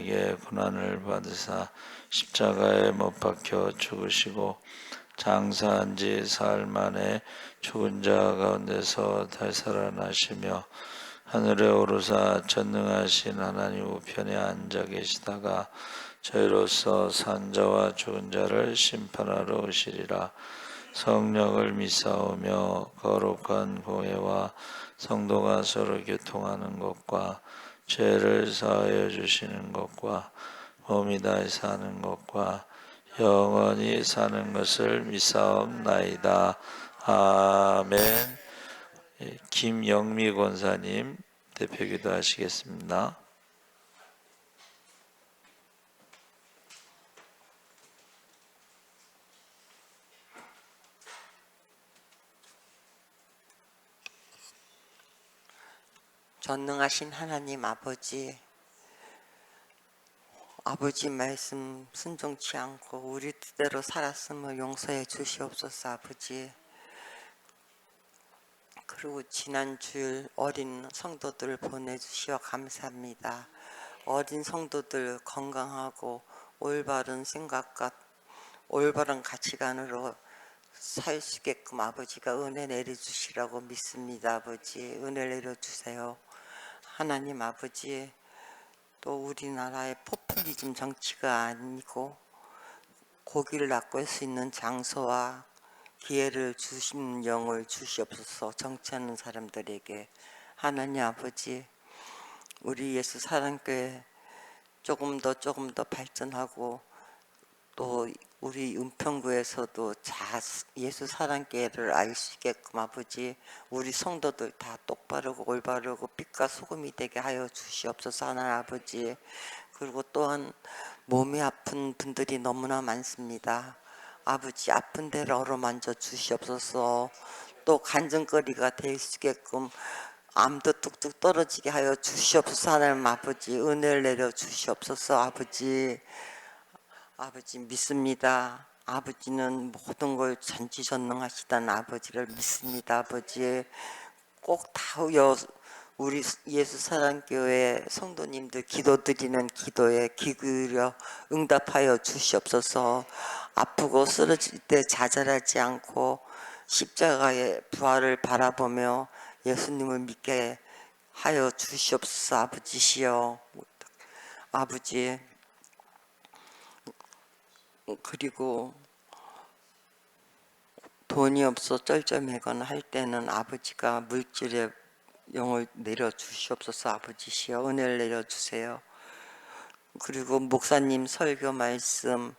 우리에게 고난을 받으사 십자가에 못 박혀 죽으시고 장사한 지 사흘 만에 죽은 자 가운데서 다시 살아나시며 하늘에 오르사 전능하신 하나님 우편에 앉아 계시다가 저희로서 산 자와 죽은 자를 심판하러 오시리라. 성령을 믿사오며 거룩한 교회와 성도가 서로 교통하는 것과 죄를 사하여 주시는 것과 몸이 다시 사는 것과 영원히 사는 것을 믿사옵나이다. 아멘. 김영미 권사님 대표기도 하시겠습니다. 전능하신 하나님 아버지 말씀 순종치 않고 우리 뜻대로 살았음을 용서해 주시옵소서. 아버지, 그리고 지난 주일 어린 성도들 보내주시어 감사합니다. 어린 성도들 건강하고 올바른 생각과 올바른 가치관으로 살 수 있게끔 아버지가 은혜 내려주시라고 믿습니다. 아버지, 은혜 내려주세요. 하나님 아버지, 또 우리나라의 포퓰리즘 정치가 아니고 고기를 낚을 수 있는 장소와 기회를 주신 영을 주시옵소서. 정치하는 사람들에게 하나님 아버지, 우리 예수 사랑교회 조금 더 발전하고 또 우리 은평구에서도 예수 사랑교회를 알 수 있게끔 아버지, 우리 성도들 다 똑바르고 올바르고 빛과 소금이 되게 하여 주시옵소서. 하나님 아버지, 그리고 또한 몸이 아픈 분들이 너무나 많습니다. 아버지, 아픈 데를 어루만져 주시옵소서. 또 간증거리가 될 수 있게끔 암도 뚝뚝 떨어지게 하여 주시옵소서. 하나님 아버지, 은혜를 내려 주시옵소서. 아버지 믿습니다. 아버지는 모든 걸 전지전능하시다는 아버지를 믿습니다. 아버지, 꼭 다 우리 예수 사랑교회 성도님들 기도드리는 기도에 귀 기울여 응답하여 주시옵소서. 아프고 쓰러질 때 좌절하지 않고 십자가의 부활을 바라보며 예수님을 믿게 하여 주시옵소서. 아버지시여, 아버지, 그리고 돈이 없어 쩔쩔매거나 할 때는 아버지가 물질의 영을 내려 주시옵소서. 아버지시여, 은혜를 내려 주세요. 그리고 목사님 설교 말씀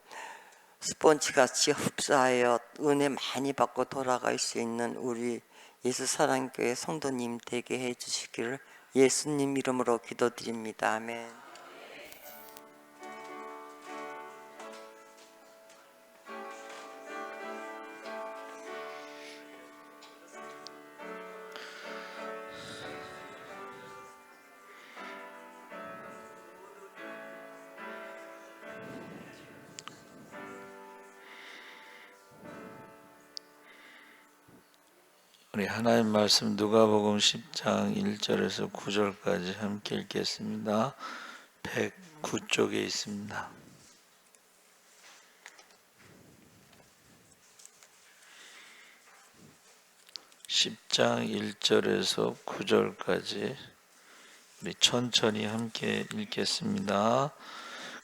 스펀지같이 흡수하여 은혜 많이 받고 돌아갈 수 있는 우리 예수 사랑교회 성도님 되게 해 주시기를 예수님 이름으로 기도드립니다. 아멘. 우리 하나님 말씀 누가복음 10장 1절에서 9절까지 함께 읽겠습니다. 109쪽에 있습니다. (10장 1절에서 9절까지) 우리 천천히 함께 읽겠습니다.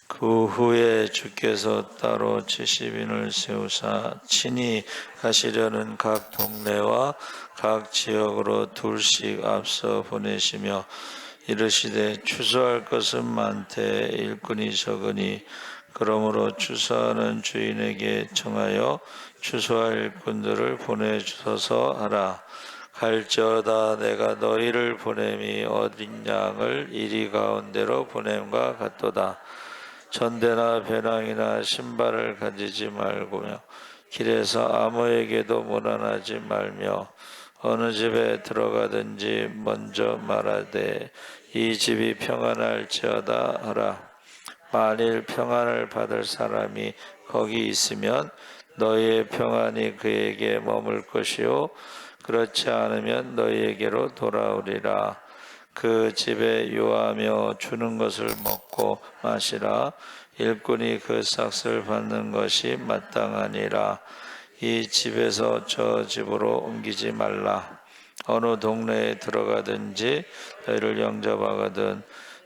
그 후에 주께서 따로 70인을 세우사 친히 가시려는 각 동네와 각 지역으로 둘씩 앞서 보내시며 이르시되 추수할 것은 많되 일꾼이 적으니 그러므로 추수하는 주인에게 청하여 추수할 일꾼들을 보내주소서 하라. 갈지어다 내가 너희를 보냄이 어린 양을 이리 가운데로 보냄과 같도다. 전대나 배낭이나 신발을 가지지 말고며 길에서 아무에게도 모난하지 말며 어느 집에 들어가든지 먼저 말하되 이 집이 평안할지어다 하라. 만일 평안을 받을 사람이 거기 있으면 너희의 평안이 그에게 머물 것이요 그렇지 않으면 너희에게로 돌아오리라. 그 집에 유하며 주는 것을 먹고 마시라. 일꾼이 그 삭을 받는 것이 마땅하니라. 이 집에서 저 집으로 옮기지 말라. 어느 동네에 들어가든지 너희를 영접하거든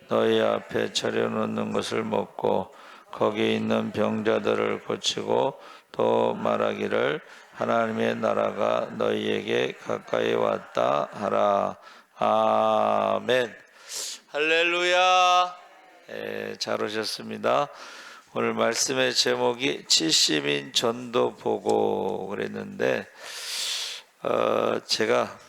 너희 앞에 차려놓는 것을 먹고 거기 있는 병자들을 고치고 또 말하기를 하나님의 나라가 너희에게 가까이 왔다 하라. 아멘. 할렐루야. 잘 오셨습니다. 오늘 말씀의 제목이 70인 전도 보고 그랬는데 제가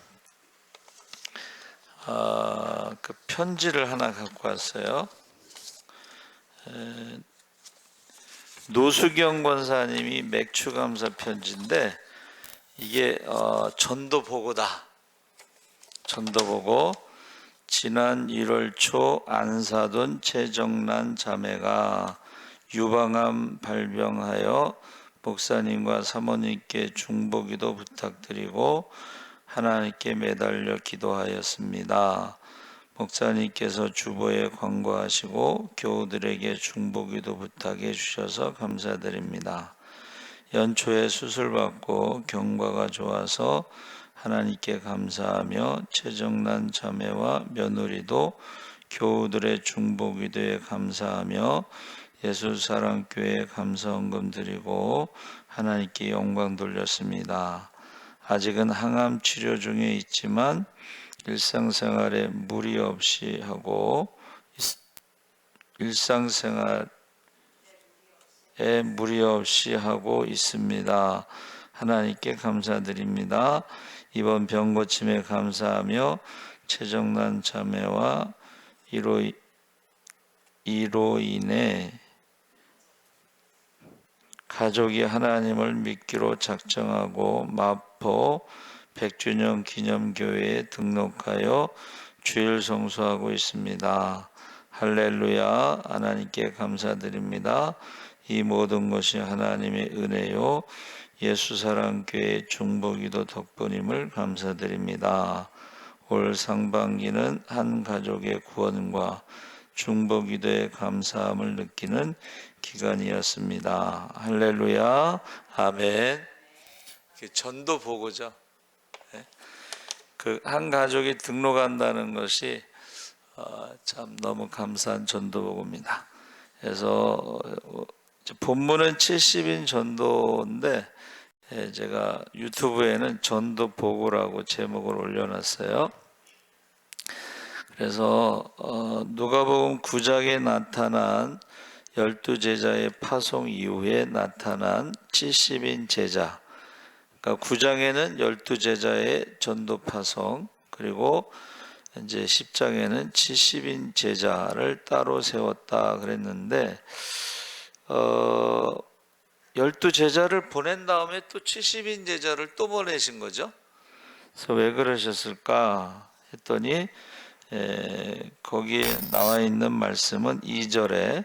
그 편지를 하나 갖고 왔어요. 노수경 권사님이 맥주 감사 편지인데 이게 전도 보고다. 전도 보고. 지난 1월 초 안사돈 최정란 자매가 유방암 발병하여 목사님과 사모님께 중보기도 부탁드리고 하나님께 매달려 기도하였습니다. 목사님께서 주보에 권고하시고 교우들에게 중보기도 부탁해 주셔서 감사드립니다. 연초에 수술받고 경과가 좋아서 하나님께 감사하며 최정란 자매와 며느리도 교우들의 중보기도에 감사하며 예수사랑교회에 감사헌금 드리고 하나님께 영광 돌렸습니다. 아직은 항암 치료 중에 있지만 일상생활에 무리 없이 하고 있습니다. 하나님께 감사드립니다. 이번 병 고침에 감사하며 최정란 자매와 이로 인해 가족이 하나님을 믿기로 작정하고 마포 100주년 기념교회에 등록하여 주일 성수하고 있습니다. 할렐루야. 하나님께 감사드립니다. 이 모든 것이 하나님의 은혜요 예수사랑교회 중보기도 덕분임을 감사드립니다. 올 상반기는 한 가족의 구원과 중보기도의 감사함을 느끼는 기간이었습니다. 할렐루야. 아멘. 전도 보고죠. 그 한 가족이 등록한다는 것이 참 너무 감사한 전도 보고입니다. 그래서 본문은 70인 전도인데 제가 유튜브에는 전도 보고라고 제목을 올려놨어요. 그래서 누가복음 9장에 나타난 12제자의 파송 이후에 나타난 70인 제자, 그러니까 9장에는 12제자의 전도 파송, 그리고 이제 10장에는 70인 제자를 따로 세웠다 그랬는데 12제자를 보낸 다음에 또 70인 제자를 또 보내신 거죠. 그래서 왜 그러셨을까 했더니 거기에 나와 있는 말씀은 2절에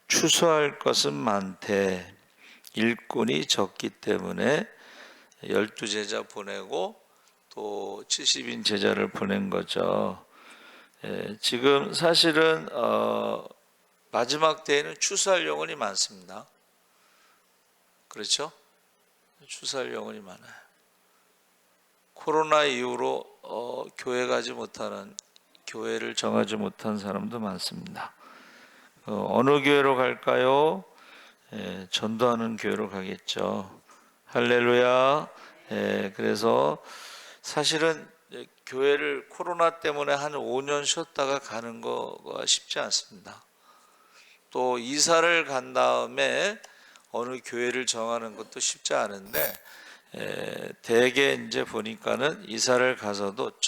추수할 것은 많되 일꾼이 적기 때문에 12제자 보내고 또 70인 제자를 보낸 거죠. 지금 사실은 마지막 때에는 추수할 영혼이 많습니다. 그렇죠? 추수할 영혼이 많아요. 코로나 이후로 교회 가지 못하는, 교회를 정하지 못한 사람도 많습니다. 어느 교회로 갈까요? 전도하는 교회로 가겠죠. 할렐루야. 그래서 사실은 교회를 코로나 때문에 한 5년 쉬었다가 가는 거가 쉽지 않습니다. 또 이사를 간 다음에 어느 교회를 정하는 것도 쉽지 않은데 대개 이제 보니까는 이사를 가서도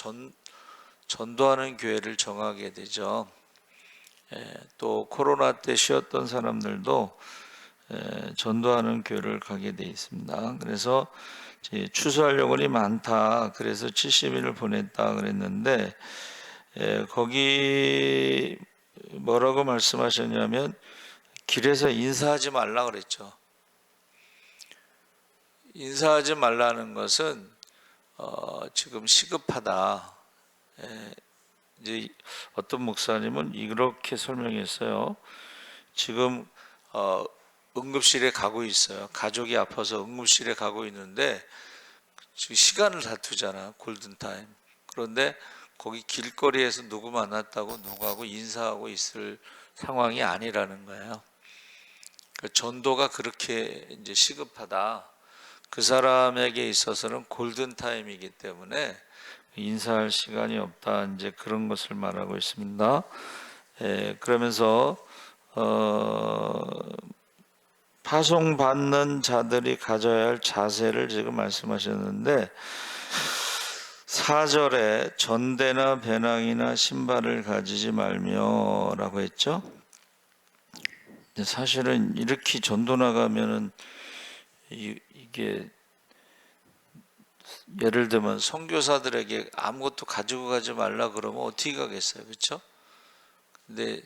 전도하는 교회를 정하게 되죠. 또 코로나 때 쉬었던 사람들도 전도하는 교회를 가게 돼 있습니다. 그래서 추수할 영혼이 많다. 그래서 70인을 보냈다 그랬는데 거기 뭐라고 말씀하셨냐면 길에서 인사하지 말라 그랬죠. 인사하지 말라는 것은 지금 시급하다. 이제 어떤 목사님은 이렇게 설명했어요. 지금 응급실에 가고 있어요. 가족이 아파서 응급실에 가고 있는데 지금 시간을 다투잖아. 골든타임. 그런데 거기 길거리에서 누구 만났다고 누구하고 인사하고 있을 상황이 아니라는 거예요. 그 전도가 그렇게 이제 시급하다. 그 사람에게 있어서는 골든타임이기 때문에 인사할 시간이 없다. 이제 그런 것을 말하고 있습니다. 그러면서 파송받는 자들이 가져야 할 자세를 지금 말씀하셨는데 4절에 전대나 배낭이나 신발을 가지지 말며라고 했죠. 사실은 이렇게 전도 나가면은 이게 예를 들면 선교사들에게 아무것도 가지고 가지 말라 그러면 어떻게 가겠어요, 그렇죠? 근데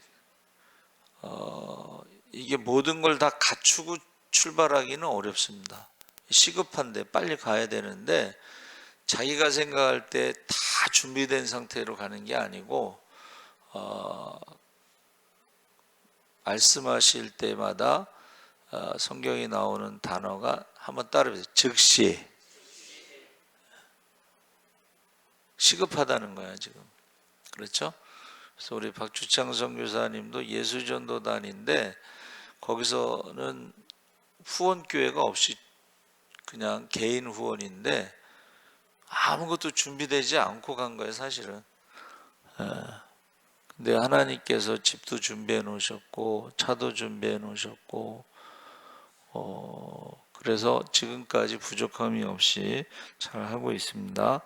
이게 모든 걸 다 갖추고 출발하기는 어렵습니다. 시급한데 빨리 가야 되는데 자기가 생각할 때 다 준비된 상태로 가는 게 아니고 말씀하실 때마다 성경에 나오는 단어가 한번 따라해보세요. 즉시. 시급하다는 거야 지금. 그렇죠? 그래서 우리 박주창 선교사님도 예수전도단인데 거기서는 후원교회가 없이 그냥 개인 후원인데 아무것도 준비되지 않고 간 거예요 사실은. 근데 하나님께서 집도 준비해 놓으셨고 차도 준비해 놓으셨고 그래서 지금까지 부족함이 없이 잘 하고 있습니다.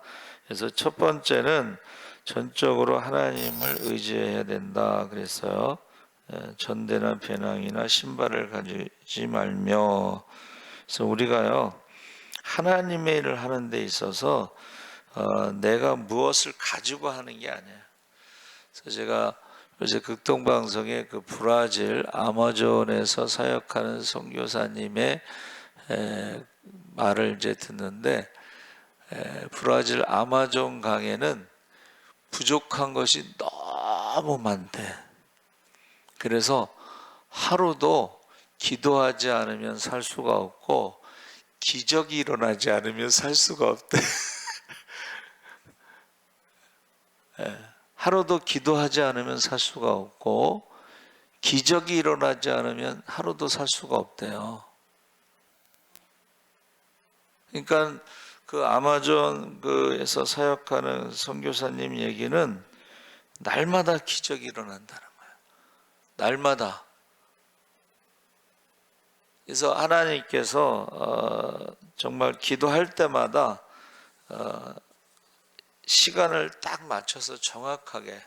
그래서 첫 번째는 전적으로 하나님을 의지해야 된다 그랬어요. 전대나 배낭이나 신발을 가지지 말며. 그래서 우리가요 하나님의 일을 하는 데 있어서 내가 무엇을 가지고 하는 게 아니에요. 그래서 제가 요새 극동방송의 그 브라질 아마존에서 사역하는 선교사님의 말을 이제 듣는데 브라질 아마존 강에는 부족한 것이 너무 많대. 그래서 하루도 기도하지 않으면 살 수가 없고 기적이 일어나지 않으면 살 수가 없대. 하루도 기도하지 않으면 살 수가 없고 기적이 일어나지 않으면 하루도 살 수가 없대요. 그러니까 그 아마존에서 사역하는 선교사님 얘기는 날마다 기적이 일어난다는 거예요. 날마다. 그래서 하나님께서 정말 기도할 때마다 시간을 딱 맞춰서 정확하게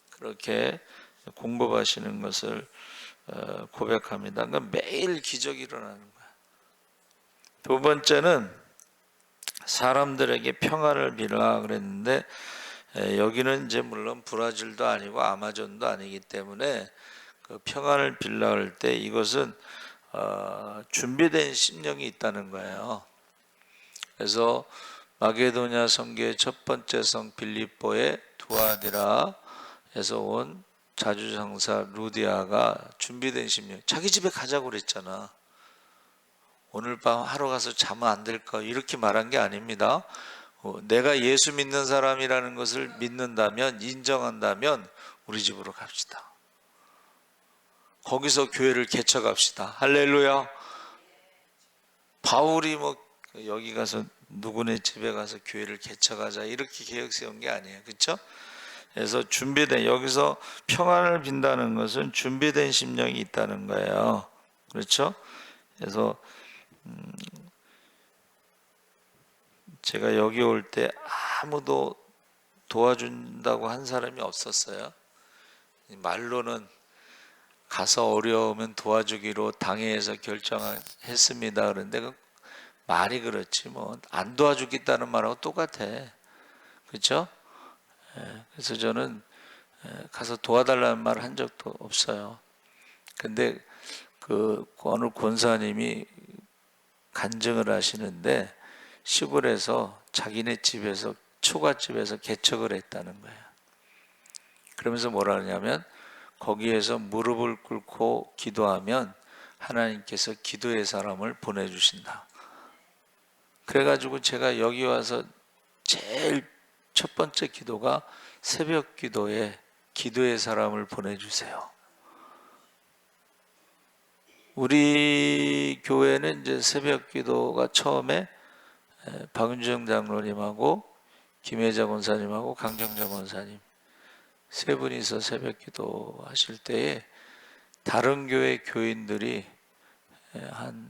그렇게 공급하시는 것을 고백합니다. 그러니까 매일 기적이 일어나는 거예요. 두 번째는 사람들에게 평안을 빌라 그랬는데 여기는 이제 물론 브라질도 아니고 아마존도 아니기 때문에 그 평안을 빌라 할 때 이것은 준비된 심령이 있다는 거예요. 그래서 마게도냐 성교의 첫 번째 성 빌립보의 두아디라에서 온 자주상사 루디아가 준비된 심령, 자기 집에 가자고 그랬잖아. 오늘 밤 하러 가서 자면 안 될까 이렇게 말한 게 아닙니다. 내가 예수 믿는 사람이라는 것을 믿는다면, 인정한다면 우리 집으로 갑시다. 거기서 교회를 개척합시다. 할렐루야. 바울이 뭐 여기 가서 누구네 집에 가서 교회를 개척하자 이렇게 계획 세운 게 아니에요. 그렇죠? 그래서 준비된, 여기서 평안을 빈다는 것은 준비된 심령이 있다는 거예요. 그렇죠? 그래서 제가 여기 올 때 아무도 도와준다고 한 사람이 없었어요. 말로는 가서 어려우면 도와주기로 당회에서 결정했습니다. 그런데 그 말이 그렇지 뭐 안 도와주겠다는 말하고 똑같아. 그렇죠? 그래서 저는 가서 도와달라는 말 한 적도 없어요. 근데 그 어느 권사님이 간증을 하시는데 시골에서 자기네 집에서 초가집에서 개척을 했다는 거예요. 그러면서 뭐라 하냐면 거기에서 무릎을 꿇고 기도하면 하나님께서 기도의 사람을 보내주신다. 그래가지고 제가 여기 와서 제일 첫 번째 기도가 새벽 기도에 기도의 사람을 보내주세요. 우리 교회는 이제 새벽 기도가 처음에 박윤정 장로님하고 김혜자 권사님하고 강정자 권사님 세 분이서 새벽 기도 하실 때에 다른 교회 교인들이 한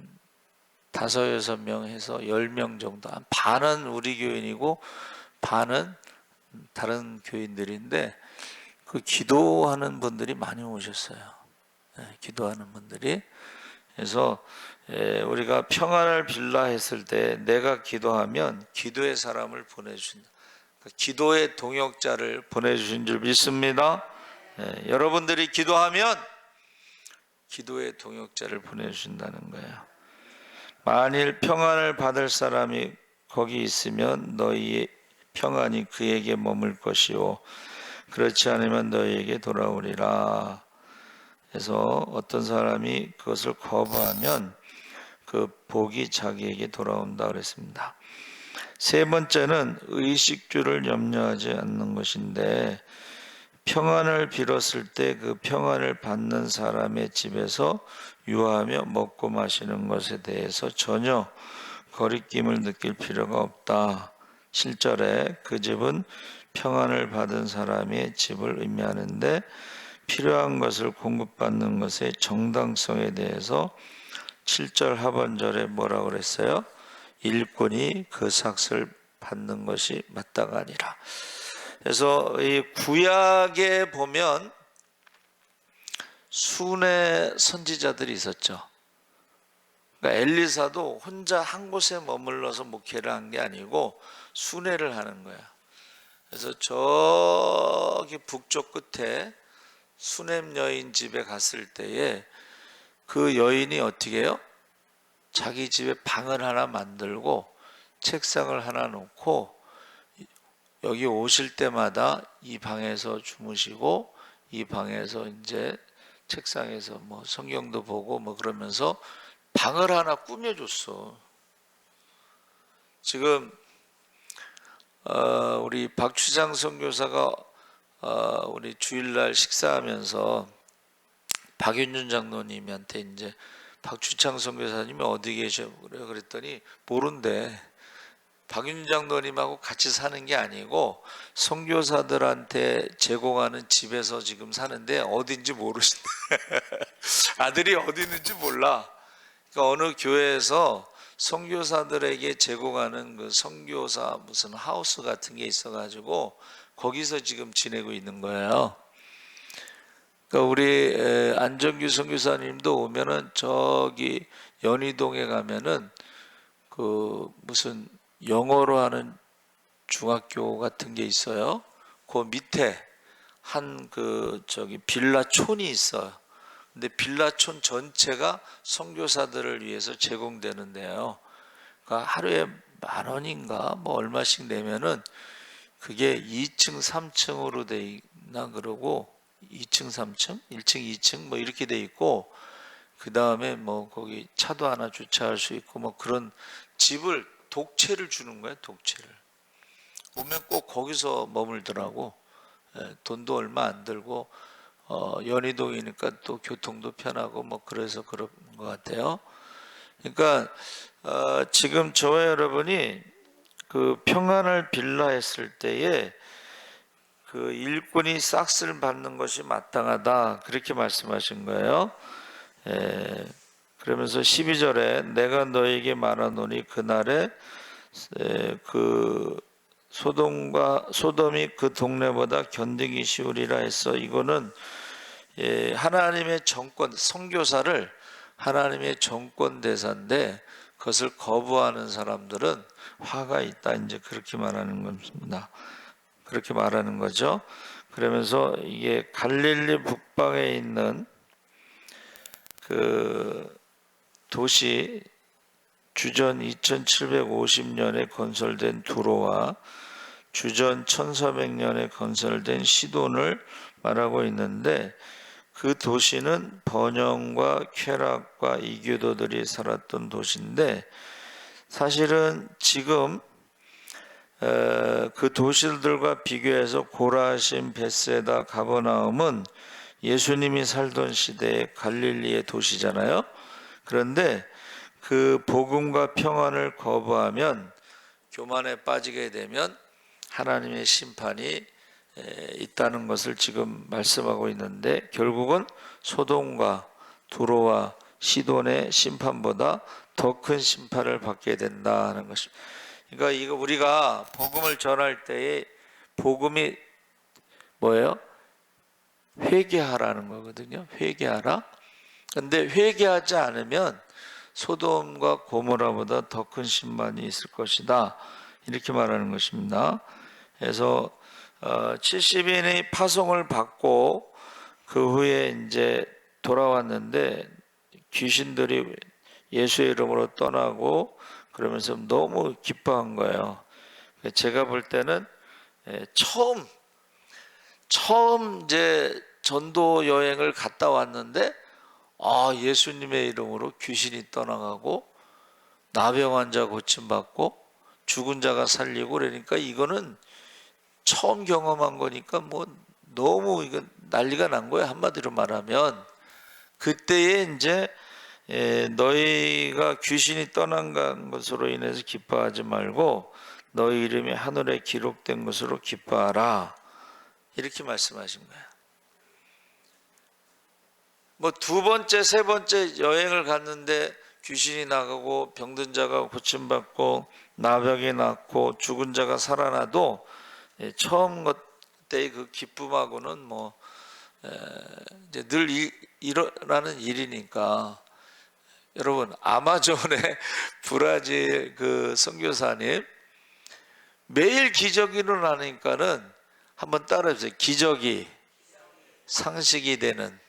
5, 6명 해서 10명 정도, 한 반은 우리 교인이고 반은 다른 교인들인데 그 기도하는 분들이 많이 오셨어요. 기도하는 분들이. 그래서 우리가 평안을 빌라 했을 때 내가 기도하면 기도의 사람을 보내주신다. 기도의 동역자를 보내주신 줄 믿습니다. 여러분들이 기도하면 기도의 동역자를 보내주신다는 거예요. 만일 평안을 받을 사람이 거기 있으면 너희의 평안이 그에게 머물 것이요 그렇지 않으면 너희에게 돌아오리라. 그래서 어떤 사람이 그것을 거부하면 그 복이 자기에게 돌아온다 그랬습니다. 세 번째는 의식주를 염려하지 않는 것인데 평안을 빌었을 때 그 평안을 받는 사람의 집에서 유하며 먹고 마시는 것에 대해서 전혀 거리낌을 느낄 필요가 없다. 7절에 그 집은 평안을 받은 사람의 집을 의미하는데 필요한 것을 공급받는 것의 정당성에 대해서 7절 하반절에 뭐라고 그랬어요? 일꾼이 그 삭을 받는 것이 마땅하니라. 그래서 이 구약에 보면 순회 선지자들이 있었죠. 그러니까 엘리사도 혼자 한 곳에 머물러서 목회를 한 게 아니고 순회를 하는 거야. 그래서 저기 북쪽 끝에 수넴 여인 집에 갔을 때에 그 여인이 어떻게 해요? 자기 집에 방을 하나 만들고 책상을 하나 놓고 여기 오실 때마다 이 방에서 주무시고 이 방에서 이제 책상에서 뭐 성경도 보고 뭐 그러면서 방을 하나 꾸며줬어. 지금 우리 박추장 선교사가 우리 주일날 식사하면서 박윤준 장로님한테 이제 박추창 선교사님이 어디 계셔? 그랬더니 모른대. 박윤준 장로님하고 같이 사는 게 아니고 선교사들한테 제공하는 집에서 지금 사는데 어딘지 모르신대. 아들이 어디 있는지 몰라. 그러니까 어느 교회에서 선교사들에게 제공하는 그 선교사 무슨 하우스 같은 게 있어가지고 거기서 지금 지내고 있는 거예요. 그러니까 우리 안정규 선교사님도 오면은 저기 연희동에 가면은 그 무슨 영어로 하는 중학교 같은 게 있어요. 그 밑에 한 그 저기 빌라촌이 있어요. 근데 빌라촌 전체가 선교사들을 위해서 제공되는데요. 그러니까 하루에 10,000원인가 뭐 얼마씩 내면은 그게 2층, 3층으로 돼 있나 그러고 2층, 3층, 1층, 2층 뭐 이렇게 돼 있고 그 다음에 뭐 거기 차도 하나 주차할 수 있고 뭐 그런 집을 독채를 주는 거예요. 독채를 오면 꼭 거기서 머물더라고. 돈도 얼마 안 들고 연희동이니까 또 교통도 편하고 뭐 그래서 그런 것 같아요. 그러니까 지금 저와 여러분이 그 평안을 빌라 했을 때에 그 일꾼이 싹스를 받는 것이 마땅하다 그렇게 말씀하신 거예요. 그러면서 12절에 내가 너에게 말하노니 그날에 그 소돔이 그 동네보다 견디기 쉬우리라 했어. 이거는 하나님의 정권 선교사를 하나님의 정권 대사인데 그것을 거부하는 사람들은 화가 있다 이제 그렇게 말하는 겁니다. 그렇게 말하는 거죠. 그러면서 이게 갈릴리 북방에 있는 그 도시 주전 2750년에 건설된 두로와 주전 1400년에 건설된 시돈을 말하고 있는데 그 도시는 번영과 쾌락과 이교도들이 살았던 도시인데 사실은 지금 그 도시들과 비교해서 고라신, 벳세다, 가버나움은 예수님이 살던 시대의 갈릴리의 도시잖아요. 그런데 그 복음과 평안을 거부하면 교만에 빠지게 되면 하나님의 심판이 있다는 것을 지금 말씀하고 있는데 결국은 소돔과 두로와 시돈의 심판보다 더 큰 심판을 받게 된다는 것입니다. 그러니까 이거 우리가 복음을 전할 때에 복음이 뭐예요? 회개하라는 거거든요. 회개하라. 근데 회개하지 않으면 소돔과 고모라보다 더 큰 심판이 있을 것이다. 이렇게 말하는 것입니다. 그래서 70인이 파송을 받고 그 후에 이제 돌아왔는데 귀신들이 예수의 이름으로 떠나고 그러면서 너무 기뻐한 거예요. 제가 볼 때는 처음 이제 전도 여행을 갔다 왔는데 예수님의 이름으로 귀신이 떠나가고 나병 환자 고침받고 죽은 자가 살리고 그러니까 이거는 처음 경험한 거니까 뭐 너무 이건 난리가 난 거예요. 한마디로 말하면 그때에 이제 너희가 귀신이 떠난 것으로 인해서 기뻐하지 말고 너희 이름이 하늘에 기록된 것으로 기뻐하라 이렇게 말씀하신 거예요. 뭐 두 번째, 세 번째 여행을 갔는데 귀신이 나가고 병든 자가 고침받고 나병이 낫고 죽은 자가 살아나도 처음 때의 그 기쁨하고는 뭐 이제 늘 일어나는 일이니까 여러분 아마존의 브라질 그 선교사님 매일 기적이 일어나니까는 한번 따라해보세요. 기적이 상식이 되는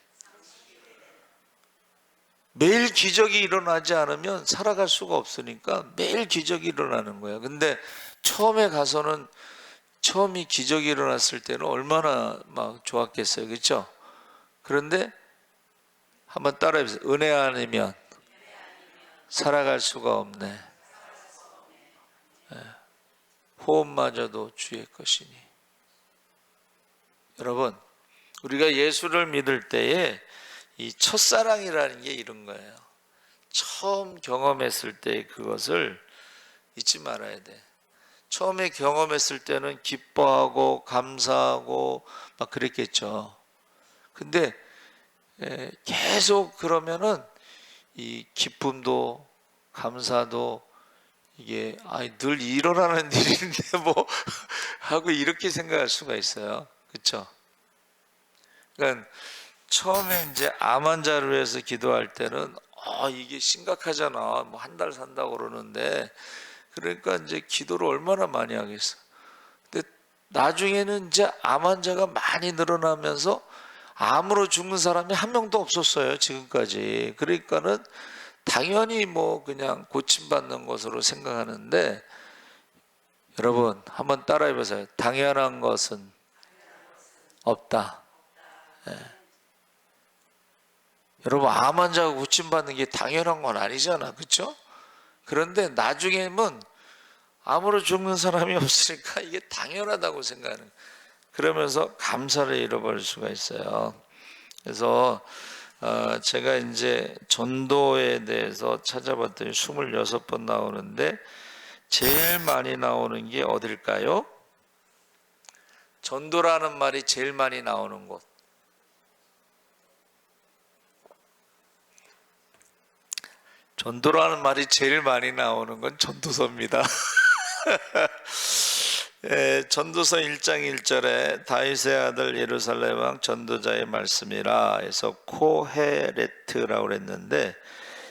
매일 기적이 일어나지 않으면 살아갈 수가 없으니까 매일 기적이 일어나는 거야. 근데 처음에 가서는 처음이 기적이 일어났을 때는 얼마나 막 좋았겠어요. 그렇죠? 그런데 한번 따라해보세요. 은혜 아니면 살아갈 수가 없네. 호흡마저도 주의 것이니. 여러분, 우리가 예수를 믿을 때에 이 첫사랑이라는 게 이런 거예요. 처음 경험했을 때 그것을 잊지 말아야 돼. 처음에 경험했을 때는 기뻐하고 감사하고 막 그랬겠죠. 근데 계속 그러면은 이 기쁨도 감사도 이게 늘 일어나는 일인데 뭐 하고 이렇게 생각할 수가 있어요. 그렇죠? 그러니까 처음에 이제 암 환자를 위해서 기도할 때는 이게 심각하잖아. 뭐 한 달 산다고 그러는데 그러니까 이제 기도를 얼마나 많이 하겠어. 근데 나중에는 이제 암 환자가 많이 늘어나면서 암으로 죽는 사람이 한 명도 없었어요. 지금까지. 그러니까는 당연히 뭐 그냥 고침받는 것으로 생각하는데 여러분 한번 따라해 보세요. 당연한 것은 없다. 여러분 암 환자가 고침받는 게 당연한 건 아니잖아. 그렇죠? 그런데 나중에는 암으로 죽는 사람이 없으니까 이게 당연하다고 생각하는 그러면서 감사를 잃어버릴 수가 있어요. 그래서 제가 이제 전도에 대해서 찾아봤더니 26번 나오는데 제일 많이 나오는 게 어딜까요? 전도라는 말이 제일 많이 나오는 곳. 전도라는 말이 제일 많이 나오는 건 전도서입니다. 전도서 1장 1절에 다윗의 아들 예루살렘 왕 전도자의 말씀이라 해서 코헤레트라고 그랬는데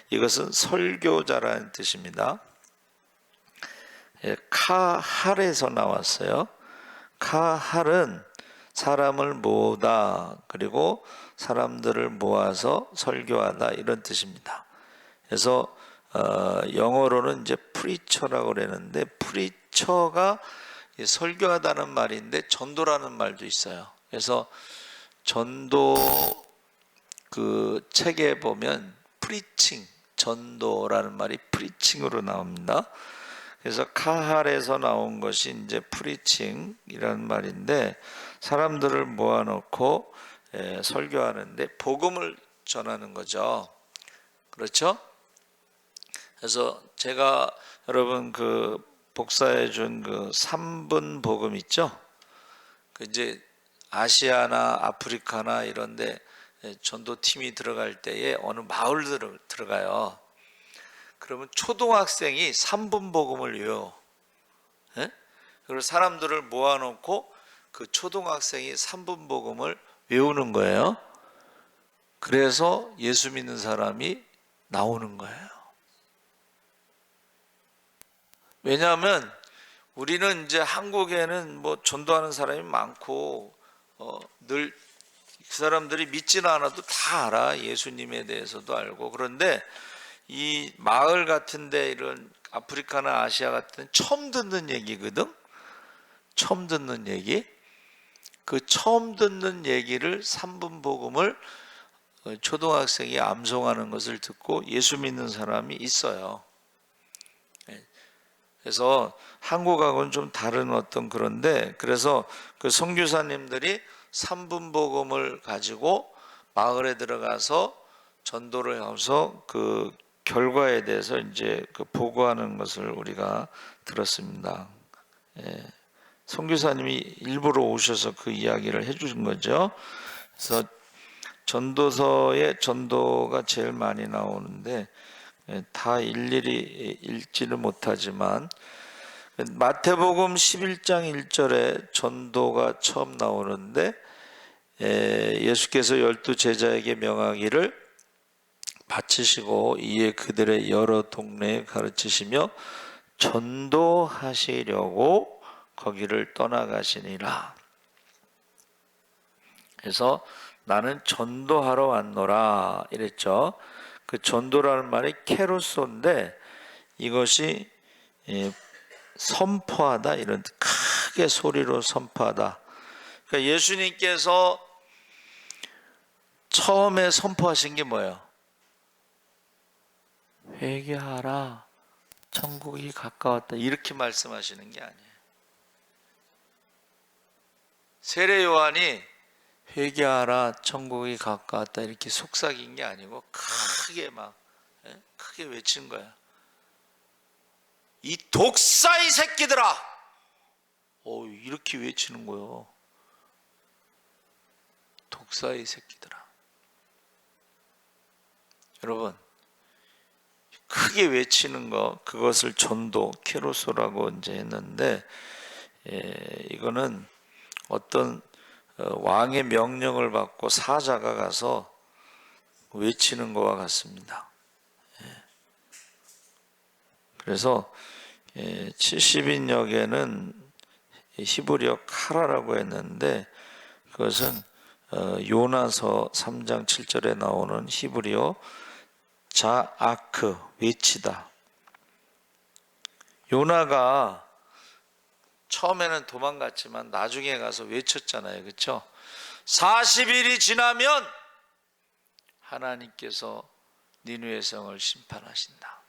이것은 설교자라는 뜻입니다. 카할에서 나왔어요. 카할은 사람을 모으다 그리고 사람들을 모아서 설교하다 이런 뜻입니다. 그래서 영어로는 이제 프리처라고 그러는데 프리처가 설교하다는 말인데 전도라는 말도 있어요. 그래서 전도 그 책에 보면 프리칭, 전도라는 말이 프리칭으로 나옵니다. 그래서 카할에서 나온 것이 이제 프리칭이라는 말인데, 사람들을 모아놓고 설교하는데 복음을 전하는 거죠. 그렇죠? 그래서 제가 여러분 그 복사해 준 그 3분 복음 있죠? 그 이제 아시아나 아프리카나 이런데 전도팀이 들어갈 때에 어느 마을 들어가요. 그러면 초등학생이 3분 복음을 외워. 예? 그리고 사람들을 모아놓고 그 초등학생이 3분 복음을 외우는 거예요. 그래서 예수 믿는 사람이 나오는 거예요. 왜냐하면 우리는 이제 한국에는 뭐 전도하는 사람이 많고 늘 그 사람들이 믿지는 않아도 다 알아. 예수님에 대해서도 알고. 그런데 이 마을 같은데 이런 아프리카나 아시아 같은 처음 듣는 얘기거든. 처음 듣는 얘기. 그 처음 듣는 얘기를 3분 복음을 초등학생이 암송하는 것을 듣고 예수 믿는 사람이 있어요. 그래서 한국하고는 좀 다른 어떤 그런데, 그래서 그 선교사님들이 3분 복음을 가지고 마을에 들어가서 전도를 해서 그 결과에 대해서 이제 그 보고하는 것을 우리가 들었습니다. 선교사님이 일부러 오셔서 그 이야기를 해주신 거죠. 그래서 전도서에 전도가 제일 많이 나오는데 다 일일이 읽지는 못하지만 마태복음 11장 1절에 전도가 처음 나오는데 예수께서 12 제자에게 명하기를 바치시고 이에 그들의 여러 동네에 가르치시며 전도하시려고 거기를 떠나가시니라. 그래서 나는 전도하러 왔노라 이랬죠. 그 전도라는 말이 케루소인데 이것이 선포하다, 이런 크게 소리로 선포하다. 그러니까 예수님께서 처음에 선포하신 게 뭐예요? 회개하라, 천국이 가까웠다, 이렇게 말씀하시는 게 아니에요. 세례 요한이 회개하라, 천국이 가까웠다 이렇게 속삭인 게 아니고 크게 막 크게 외친 거야. 이 독사의 새끼들아! 이렇게 외치는 거예요. 독사의 새끼들아. 여러분, 크게 외치는 거, 그것을 전도, 케로소라고 이제 했는데, 이거는 어떤 왕의 명령을 받고 사자가 가서 외치는 것과 같습니다. 그래서 70인역에는 히브리어 카라라고 했는데 그것은 요나서 3장 7절에 나오는 히브리어 자아크, 외치다. 요나가 처음에는 도망갔지만 나중에 가서 외쳤잖아요. 그렇죠? 40일이 지나면 하나님께서 니느웨 성을 심판하신다.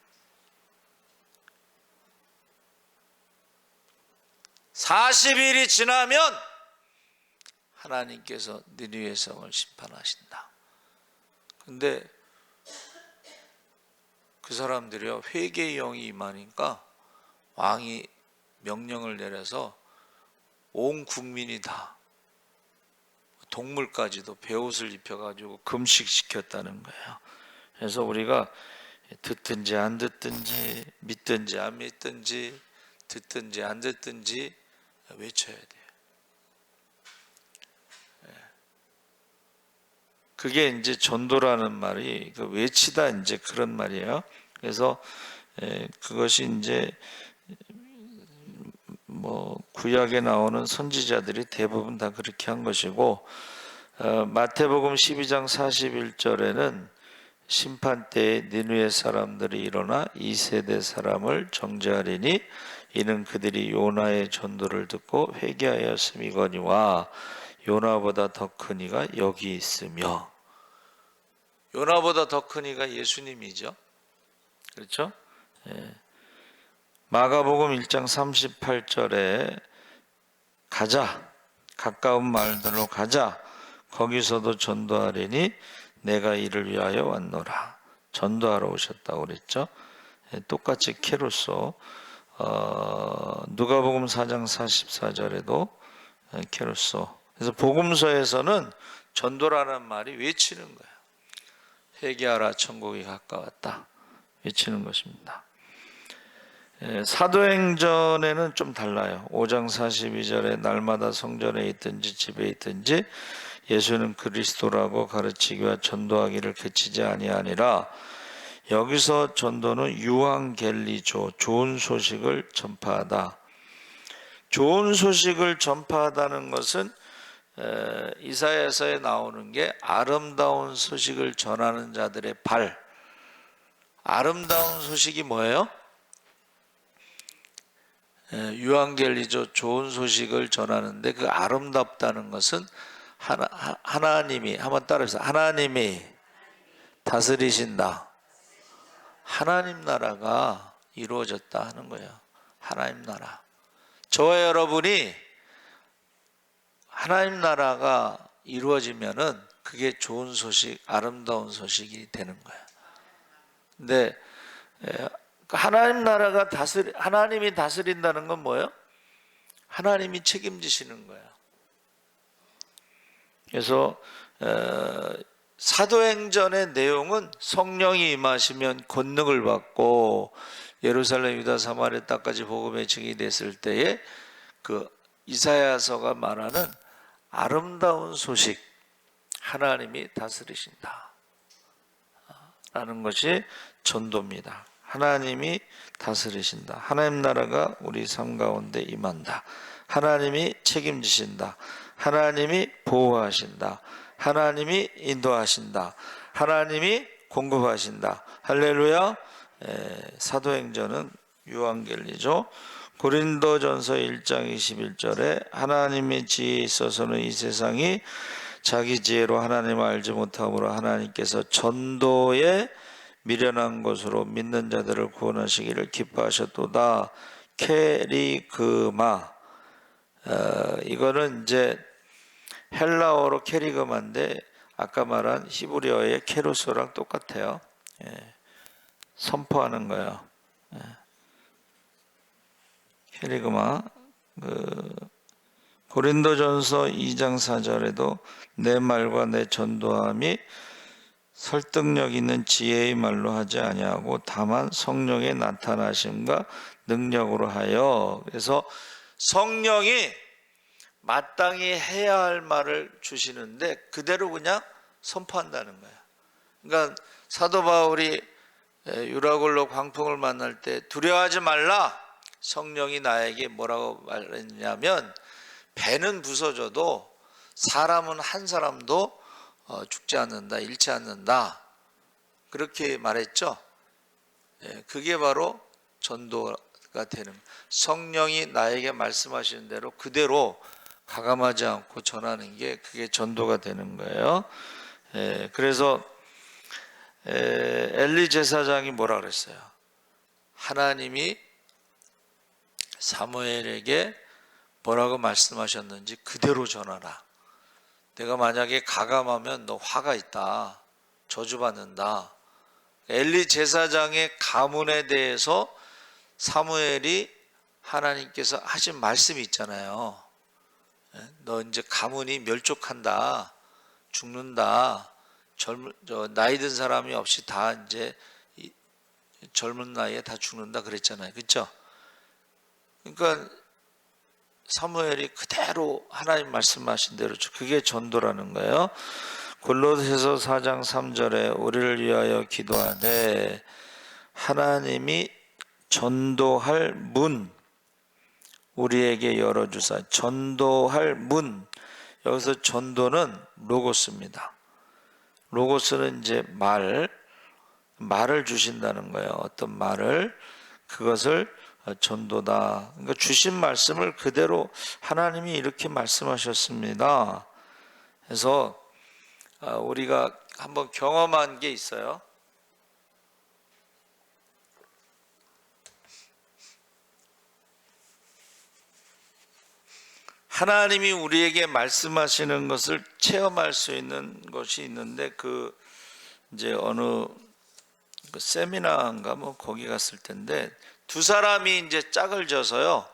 40일이 지나면 하나님께서 니느웨 성을 심판하신다. 근데 그 사람들이요, 회개의 영이 임하니까 왕이 명령을 내려서 온 국민이 다, 동물까지도 베옷을 입혀가지고 금식시켰다는 거예요. 그래서 우리가 듣든지 안 듣든지, 믿든지 안 믿든지, 듣든지 안 듣든지 외쳐야 돼요. 그게 이제 전도라는 말이 그 외치다, 이제 그런 말이에요. 그래서 그것이 이제 뭐 구약에 나오는 선지자들이 대부분 다 그렇게 한 것이고, 마태복음 12장 41절에는 심판 때에 니느웨 사람들이 일어나 이 세대 사람을 정죄하리니 이는 그들이 요나의 전도를 듣고 회개하였음이거니와, 요나보다 더 큰 이가 여기 있으며. 요나보다 더 큰 이가 예수님이죠. 그렇죠? 예. 마가복음 1장 38절에 가자, 가까운 마을들로 가자, 거기서도 전도하리니 내가 이를 위하여 왔노라. 전도하러 오셨다고 그랬죠. 예, 똑같이 케루소. 누가복음 4장 44절에도 케루소. 그래서 복음서에서는 전도라는 말이 외치는 거예요. 회개하라, 천국이 가까웠다, 외치는 것입니다. 사도행전에는 좀 달라요. 5장 42절에 날마다 성전에 있든지 집에 있든지 예수는 그리스도라고 가르치기와 전도하기를 그치지 아니하니라. 여기서 전도는 유앙겔리조, 좋은 소식을 전파하다. 좋은 소식을 전파하다는 것은 이사야서에 나오는 게 아름다운 소식을 전하는 자들의 발. 아름다운 소식이 뭐예요? 유앙겔리조, 좋은 소식을 전하는데 그 아름답다는 것은 하나님이, 한번 따라해보세요. 하나님이 다스리신다. 하나님 나라가 이루어졌다 하는 거예요. 하나님 나라. 저와 여러분이 하나님 나라가 이루어지면은 그게 좋은 소식, 아름다운 소식이 되는 거예요. 근데 하나님 나라가 하나님이 다스린다는 건 뭐예요? 하나님이 책임지시는 거예요. 그래서 사도행전의 내용은 성령이 임하시면 권능을 받고 예루살렘, 유다, 사마리아 땅까지 복음의 증이 됐을 때에 그 이사야서가 말하는 아름다운 소식, 하나님이 다스리신다 라는 것이 전도입니다. 하나님이 다스리신다. 하나님 나라가 우리 삶 가운데 임한다. 하나님이 책임지신다. 하나님이 보호하신다. 하나님이 인도하신다. 하나님이 공급하신다. 할렐루야. 사도행전은 유앙겔리죠. 고린도전서 1장 21절에 하나님의 지혜에 있어서는 이 세상이 자기 지혜로 하나님을 알지 못함으로 하나님께서 전도에 미련한 것으로 믿는 자들을 구원하시기를 기뻐하셨도다. 케리그마. 이거는 이제 헬라어로 케리그마인데 아까 말한 히브리어의 케루소랑 똑같아요. 선포하는 거예요. 케리그마. 고린도전서 2장 4절에도 내 말과 내 전도함이 설득력 있는 지혜의 말로 하지 아니하고 다만 성령의 나타나심과 능력으로 하여. 그래서 성령이 마땅히 해야 할 말을 주시는데 그대로 그냥 선포한다는 거예요. 그러니까 사도 바울이 유라굴로 광풍을 만날 때 두려워하지 말라. 성령이 나에게 뭐라고 말했냐면 배는 부서져도 사람은 한 사람도 죽지 않는다, 잃지 않는다. 그렇게 말했죠. 그게 바로 전도가 되는, 성령이 나에게 말씀하시는 대로 그대로 가감하지 않고 전하는 게 그게 전도가 되는 거예요. 그래서 엘리 제사장이 뭐라 그랬어요? 하나님이 사무엘에게 뭐라고 말씀하셨는지 그대로 전하라. 내가 만약에 가감하면 너 화가 있다, 저주받는다. 엘리 제사장의 가문에 대해서 사무엘이 하나님께서 하신 말씀이 있잖아요. 너 이제 가문이 멸족한다, 죽는다. 나이 든 사람이 없이 다 이제 젊은 나이에 다 죽는다 그랬잖아요. 그렇죠? 그러니까 사무엘이 그대로 하나님 말씀하신 대로, 그게 전도라는 거예요. 골로새서 4장 3절에 우리를 위하여 기도하되 하나님이 전도할 문 우리에게 열어주사. 전도할 문, 여기서 전도는 로고스입니다. 로고스는 이제 말을 주신다는 거예요. 어떤 말을, 그것을 전도다. 그러니까 주신 말씀을 그대로 하나님이 이렇게 말씀하셨습니다. 해서 우리가 한번 경험한 게 있어요. 하나님이 우리에게 말씀하시는 것을 체험할 수 있는 것이 있는데, 이제 어느 세미나인가 뭐 거기 갔을 텐데, 두 사람이 이제 짝을 져서요,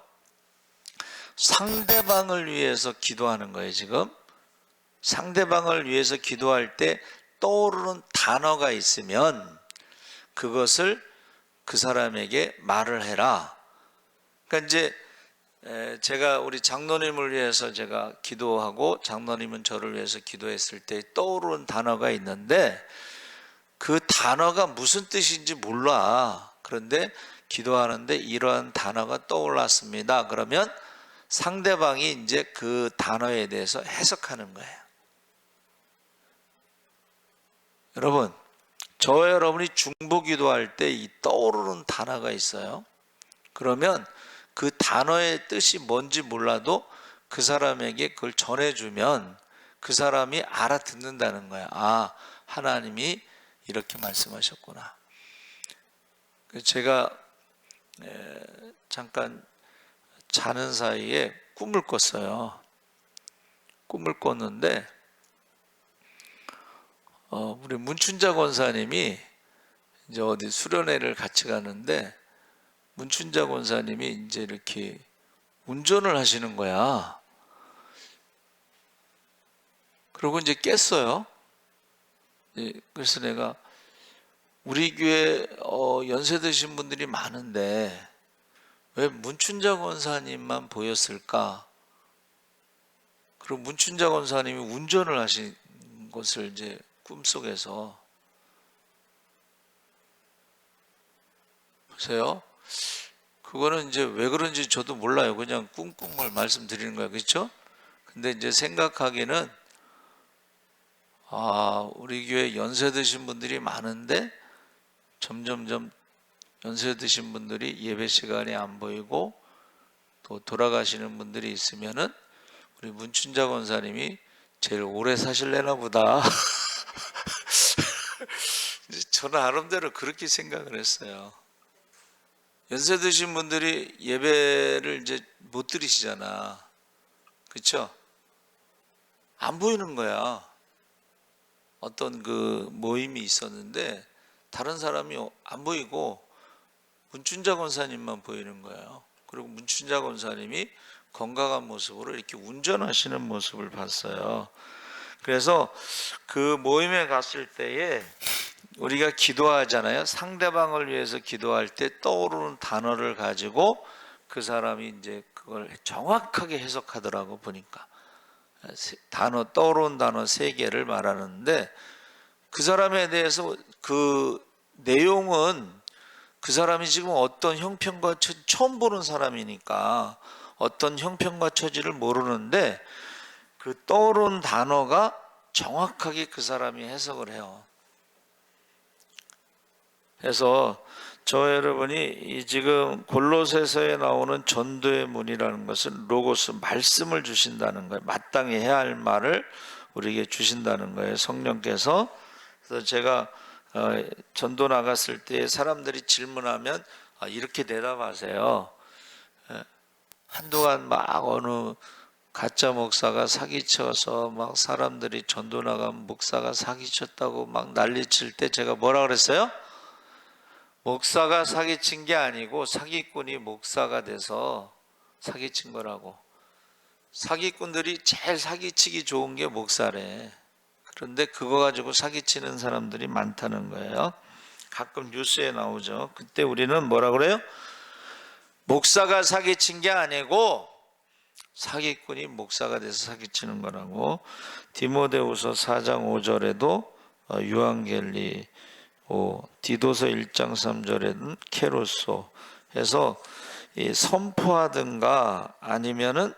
상대방을 위해서 기도하는 거예요. 지금 상대방을 위해서 기도할 때 떠오르는 단어가 있으면 그것을 그 사람에게 말을 해라. 그러니까 이제 제가 우리 장로님을 위해서 제가 기도하고 장로님은 저를 위해서 기도했을 때 떠오르는 단어가 있는데, 그 단어가 무슨 뜻인지 몰라. 그런데 기도하는데 이러한 단어가 떠올랐습니다. 그러면 상대방이 이제 그 단어에 대해서 해석하는 거예요. 여러분, 저와 여러분이 중보 기도할 때 이 떠오르는 단어가 있어요. 그러면 그 단어의 뜻이 뭔지 몰라도 그 사람에게 그걸 전해주면 그 사람이 알아듣는다는 거야. 아, 하나님이 이렇게 말씀하셨구나. 제가 잠깐 자는 사이에 꿈을 꿨어요. 꿈을 꿨는데 우리 문춘자 권사님이 이제 어디 수련회를 같이 가는데, 문춘자 권사님이 이제 이렇게 운전을 하시는 거야. 그러고 이제 깼어요. 그래서 내가 우리 교회 연세 드신 분들이 많은데 왜 문춘자 권사님만 보였을까? 그리고 문춘자 권사님이 운전을 하신 것을 이제 꿈속에서 보세요. 그거는 이제 왜 그런지 저도 몰라요. 그냥 꿈꿀 말씀드리는 거예요. 그렇죠? 근데 이제 생각하기는, 우리 교회 연세 드신 분들이 많은데 점점점 연세 드신 분들이 예배 시간에 안 보이고 또 돌아가시는 분들이 있으면은 우리 문춘자 권사님이 제일 오래 사실래나 보다. 저는 나름대로 그렇게 생각을 했어요. 연세 드신 분들이 예배를 이제 못 드리시잖아. 그렇죠? 안 보이는 거야. 어떤 그 모임이 있었는데 다른 사람이 안 보이고 문춘자 권사님만 보이는 거예요. 그리고 문춘자 권사님이 건강한 모습으로 이렇게 운전하시는 모습을 봤어요. 그래서 그 모임에 갔을 때에 우리가 기도하잖아요. 상대방을 위해서 기도할 때 떠오르는 단어를 가지고 그 사람이 이제 그걸 정확하게 해석하더라고. 보니까 떠오르는 단어 3개를 말하는데, 그 사람에 대해서 그 내용은 그 사람이 지금 어떤 형편과 처지, 처음 보는 사람이니까 어떤 형편과 처지를 모르는데 그 떠오른 단어가 정확하게 그 사람이 해석을 해요. 그래서 저 여러분이 이 지금 골로새서에 나오는 전도의 문이라는 것은 로고스, 말씀을 주신다는 거예요. 마땅히 해야 할 말을 우리에게 주신다는 거예요, 성령께서. 그래서 제가 전도 나갔을 때 사람들이 질문하면 이렇게 대답하세요. 한동안 막 어느 가짜 목사가 사기쳐서 막 사람들이 전도 나간 목사가 사기쳤다고 막 난리칠 때 제가 뭐라 그랬어요? 목사가 사기친 게 아니고 사기꾼이 목사가 돼서 사기친 거라고. 사기꾼들이 제일 사기치기 좋은 게 목사래. 그런데 그거 가지고 사기치는 사람들이 많다는 거예요. 가끔 뉴스에 나오죠. 그때 우리는 뭐라 그래요? 목사가 사기친 게 아니고 사기꾼이 목사가 돼서 사기치는 거라고. 디모데후서 4장 5절에도 유앙겔리, 디도서 1장 3절에는 케로소 해서 선포하든가 아니면은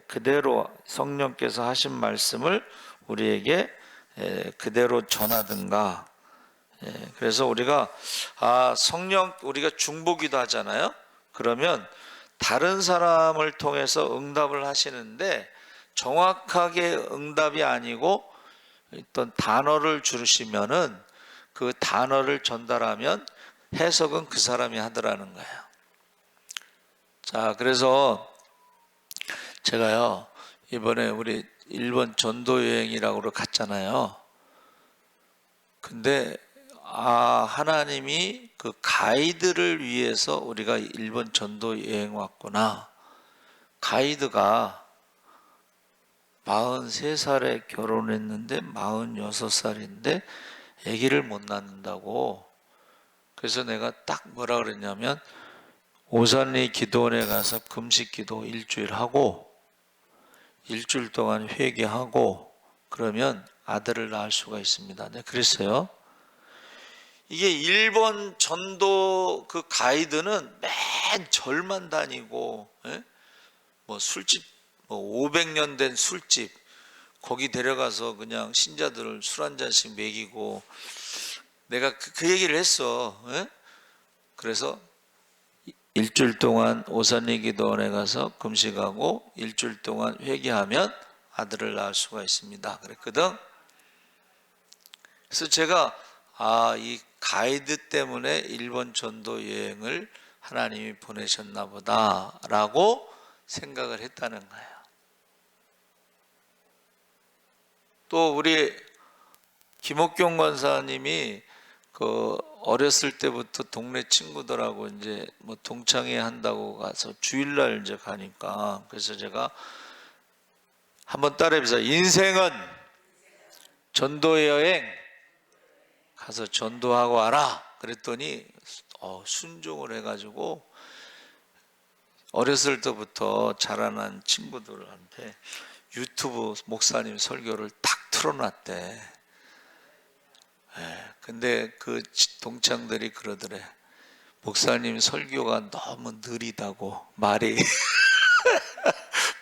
그대로 성령께서 하신 말씀을 우리에게 그대로 전하든가. 그래서 우리가 우리가 중보기도 하잖아요. 그러면 다른 사람을 통해서 응답을 하시는데 정확하게 응답이 아니고 어떤 단어를 주시면은 그 단어를 전달하면 해석은 그 사람이 하더라는 거예요. 자, 그래서 제가요, 이번에 우리 일본 전도 여행이라고 갔잖아요. 근데 하나님이 그 가이드를 위해서 우리가 일본 전도 여행 왔구나. 가이드가 43살에 결혼했는데 46살인데 아기를 못 낳는다고. 그래서 내가 딱 뭐라 그랬냐면, 오산리 기도원에 가서 금식 기도 일주일 하고 일주일 동안 회개하고 그러면 아들을 낳을 수가 있습니다. 네, 그랬어요. 이게 일본 전도 그 가이드는 맨 절만 다니고, 뭐 술집, 뭐 500년 된 술집, 거기 데려가서 그냥 신자들을 술 한 잔씩 먹이고, 내가 그 얘기를 했어. 그래서 일주일 동안 오산리 기도원에 가서 금식하고 일주일 동안 회개하면 아들을 낳을 수가 있습니다. 그랬거든. 그래서 제가 이 가이드 때문에 일본 전도 여행을 하나님이 보내셨나 보다라고 생각을 했다는 거예요. 또 우리 김옥경 권사님이 그 어렸을 때부터 동네 친구들하고 이제 뭐 동창회 한다고 가서 주일날 이제 가니까, 그래서 제가 한번 따라해보자. 인생은 전도 여행, 가서 전도하고 와라. 그랬더니 순종을 해가지고 어렸을 때부터 자라난 친구들한테 유튜브 목사님 설교를 딱 틀어놨대. 근데 그 동창들이 그러더래. 목사님 설교가 너무 느리다고, 말이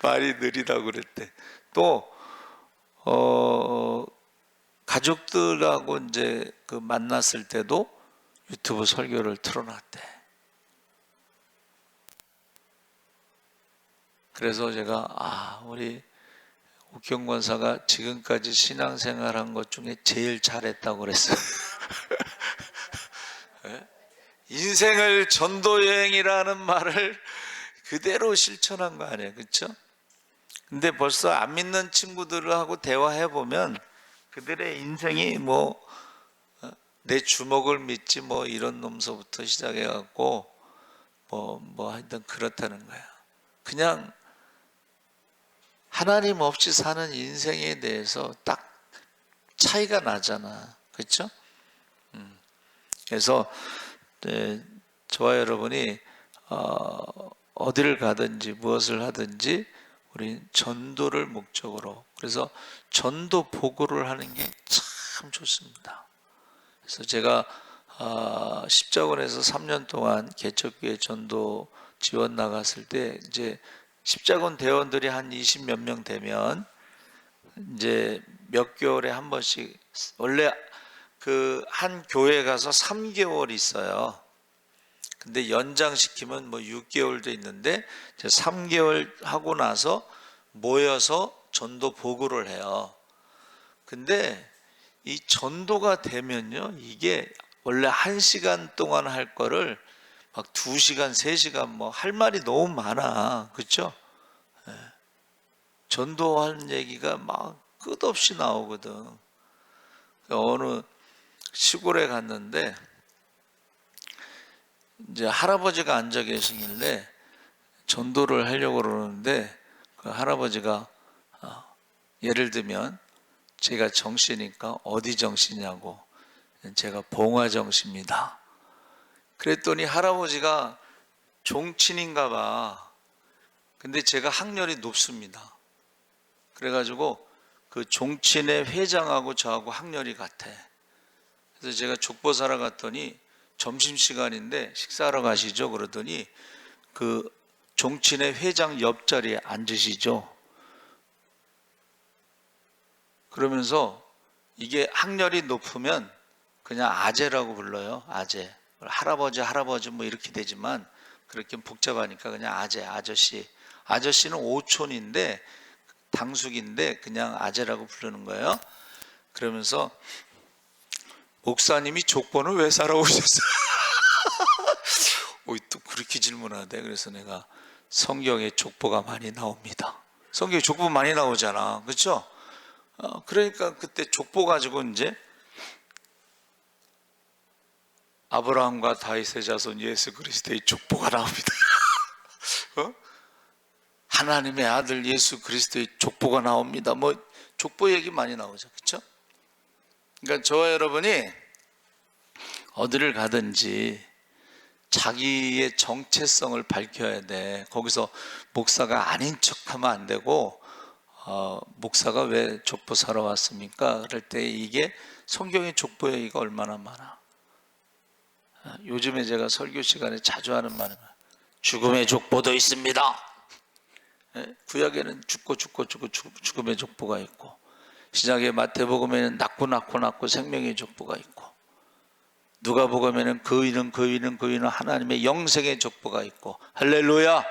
느리다고 그랬대. 또 가족들하고 이제 그 만났을 때도 유튜브 설교를 틀어놨대. 그래서 제가 우리 옥경 권사가 지금까지 신앙생활한 것 중에 제일 잘했다고 그랬어요. 인생을 전도여행이라는 말을 그대로 실천한 거 아니에요, 그렇죠? 근데 벌써 안 믿는 친구들하고 대화해보면 그들의 인생이 뭐 내 주먹을 믿지 뭐 이런 놈서부터 시작해갖고 뭐 하여튼 그렇다는 거야. 그냥 하나님 없이 사는 인생에 대해서 딱 차이가 나잖아, 그렇죠? 그래서 저와 여러분이 어디를 가든지 무엇을 하든지 우리 전도를 목적으로, 그래서 전도 보고를 하는 게 참 좋습니다. 그래서 제가 십자군에서 3년 동안 개척교회 전도 지원 나갔을 때 이제 십자군 대원들이 한 20몇 명 되면 이제 몇 개월에 한 번씩, 원래 그 한 교회 가서 3개월 있어요. 근데 연장시키면 뭐 6개월도 있는데 3개월 하고 나서 모여서 전도 보고를 해요. 근데 이 전도가 되면요, 이게 원래 1시간 동안 할 거를 막 2시간, 3시간 뭐 할 말이 너무 많아. 그렇죠? 전도하는 얘기가 막 끝없이 나오거든. 어느 시골에 갔는데 이제 할아버지가 앉아 계시길래 전도를 하려고 그러는데 그 할아버지가 예를 들면 제가 정씨니까 어디 정씨냐고, 제가 봉화 정씨입니다. 그랬더니 할아버지가 종친인가 봐. 근데 제가 학렬이 높습니다. 그래가지고 그 종친의 회장하고 저하고 학렬이 같아. 그래서 제가 족보 사러 갔더니 점심시간인데 식사하러 가시죠? 그러더니 그 종친의 회장 옆자리에 앉으시죠? 그러면서 이게 학렬이 높으면 그냥 아재라고 불러요. 아재. 할아버지 뭐 이렇게 되지만 그렇게 복잡하니까 그냥 아재, 아저씨. 아저씨는 오촌인데 당숙인데 그냥 아재라고 부르는 거예요. 그러면서 목사님이 족보는 왜 사러 오셨어요? 또 그렇게 질문하대. 그래서 내가 성경에 족보가 많이 나옵니다. 성경에 족보 많이 나오잖아, 그렇죠? 그러니까 그때 족보 가지고 이제 아브라함과 다윗의 자손 예수 그리스도의 족보가 나옵니다. 하나님의 아들 예수 그리스도의 족보가 나옵니다. 뭐 족보 얘기 많이 나오죠, 그렇죠? 그러니까 저와 여러분이 어디를 가든지 자기의 정체성을 밝혀야 돼. 거기서 목사가 아닌 척하면 안 되고, 목사가 왜 족보 사러 왔습니까? 그럴 때 이게 성경의 족보 얘기가 얼마나 많아. 요즘에 제가 설교 시간에 자주 하는 말은 죽음의 족보도 있습니다. 구약에는 죽음의 족보가 있고, 신약의 마태복음에는 낳고 생명의 족보가 있고, 누가복음에는 그 이는 하나님의 영생의 족보가 있고. 할렐루야.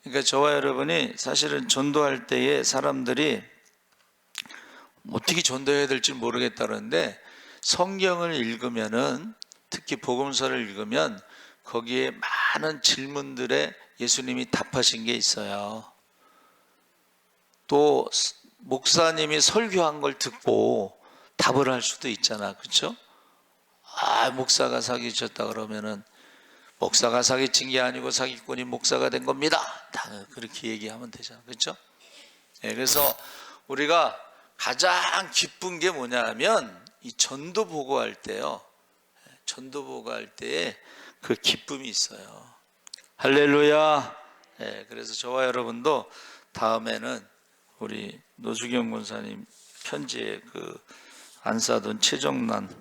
그러니까 저와 여러분이 사실은 전도할 때에 사람들이 어떻게 전도해야 될지 모르겠다는데, 성경을 읽으면은, 특히 복음서를 읽으면 거기에 많은 질문들에 예수님이 답하신 게 있어요. 또 목사님이 설교한 걸 듣고 답을 할 수도 있잖아, 그렇죠? 목사가 사기쳤다 그러면은 목사가 사기친 게 아니고 사기꾼이 목사가 된 겁니다. 다 그렇게 얘기하면 되잖아, 그렇죠? 그래서 우리가 가장 기쁜 게 뭐냐면 이 전도 보고할 때요. 전도 보고할 때에 그 기쁨이 있어요. 할렐루야. 그래서 저와 여러분도 다음에는 우리 노주경 권사님 편지에 그 안사돈 최정란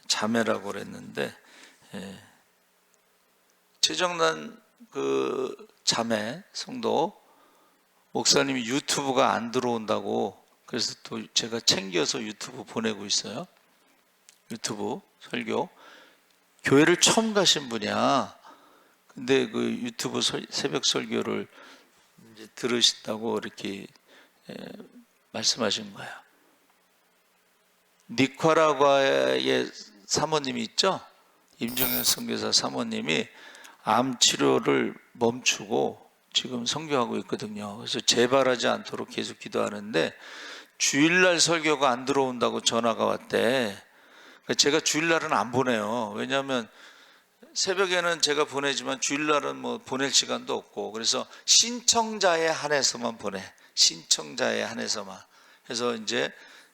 자매라고 그랬는데, 최정란 그 자매 성도 목사님이 유튜브가 안 들어온다고, 그래서 또 제가 챙겨서 유튜브 보내고 있어요. 유튜브 설교. 교회를 처음 가신 분이야. 근데 그 유튜브 새벽 설교를 이제 들으신다고 이렇게 말씀하신 거야. 니카라과의 사모님이 있죠? 임종현 선교사 사모님이 암 치료를 멈추고 지금 선교하고 있거든요. 그래서 재발하지 않도록 계속 기도하는데 주일날 설교가 안 들어온다고 전화가 왔대. 제가 주일날은 안 보내요. 왜냐하면 새벽에는 제가 보내지만 주일날은 뭐 보낼 시간도 없고, 그래서 신청자에 한해서만 보내. 신청자에 한해서만. 그래서 이제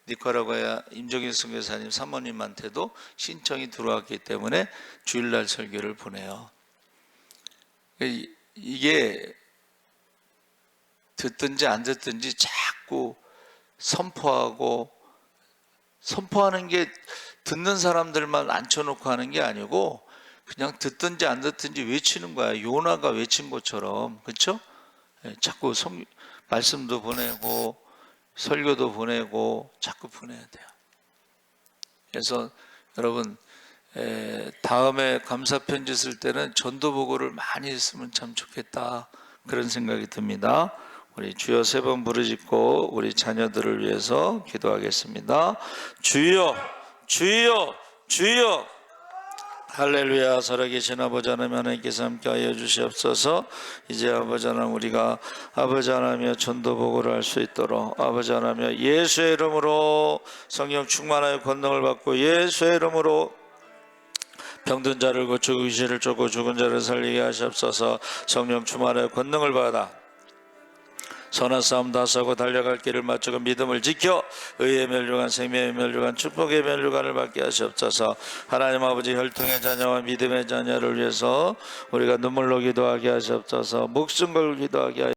니카라과야 임종현 선교사님 사모님한테도 신청이 들어왔기 때문에 주일날 설교를 보내요. 이게 듣든지 안 듣든지 자꾸 선포하는 게 듣는 사람들만 앉혀놓고 하는 게 아니고 그냥 듣든지 안 듣든지 외치는 거야. 요나가 외친 것처럼, 그렇죠? 자꾸 말씀도 보내고 설교도 보내고 자꾸 보내야 돼요. 그래서 여러분, 다음에 감사 편지 쓸 때는 전도 보고를 많이 했으면 참 좋겠다, 그런 생각이 듭니다. 우리 주여 3번 부르짖고 우리 자녀들을 위해서 기도하겠습니다. 주여, 주여, 주여. 할렐루야. 살아계신 아버지 하나님, 하나님께서 함께하여 주시옵소서. 이제 아버지 하나님, 우리가 아버지 하나님의 전도 보고를 할 수 있도록 아버지 하나님 예수의 이름으로 성령 충만하여 권능을 받고, 예수의 이름으로 병든 자를 고치고 귀신을 쫓고 죽은 자를 살리게 하시옵소서. 성령 충만하여 권능을 받아 선한 싸움 다 싸고 달려갈 길을 맞추고 믿음을 지켜 의의 멸류관, 생명의 멸류관, 축복의 멸류관을 받게 하시옵소서. 하나님 아버지, 혈통의 자녀와 믿음의 자녀를 위해서 우리가 눈물로 기도하게 하시옵소서. 목숨 걸고 기도하게 하시옵소서.